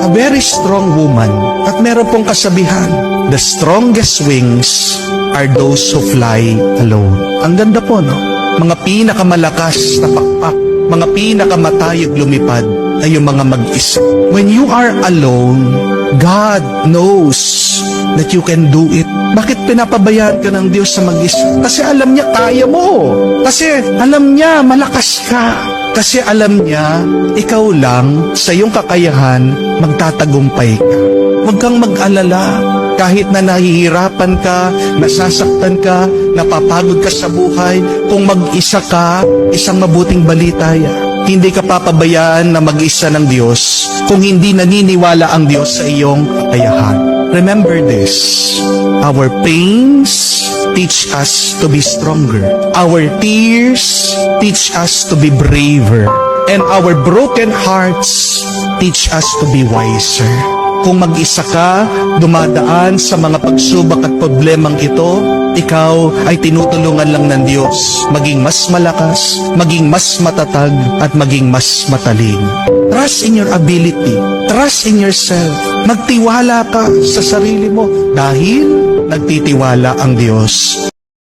a very strong woman. At meron pong kasabihan, the strongest wings are those who fly alone. Ang ganda po, no? Mga pinakamalakas na pakpak, mga pinakamatayog lumipad ay yung mga mag-isa. When you are alone, God knows that you can do it. Bakit pinapabayaan ka ng Diyos sa mag-isa? Kasi alam niya kaya mo. Kasi alam niya malakas ka. Kasi alam niya ikaw lang sa iyong kakayahan magtatagumpay ka. Huwag kang mag-alala. Kahit na nahihirapan ka, nasasaktan ka, napapagod ka sa buhay, kung mag-isa ka, isang mabuting balita yan. Hindi ka papabayaan na mag-isa ng Diyos kung hindi naniniwala ang Diyos sa iyong kakayahan. Remember this, our pains teach us to be stronger. Our tears teach us to be braver. And our broken hearts teach us to be wiser. Kung mag-isa ka, dumadaan sa mga pagsubok at problemang ito, ikaw ay tinutulungan lang ng Diyos maging mas malakas, maging mas matatag, at maging mas matalino. Trust in your ability. Trust in yourself. Magtiwala ka sa sarili mo dahil nagtitiwala ang Diyos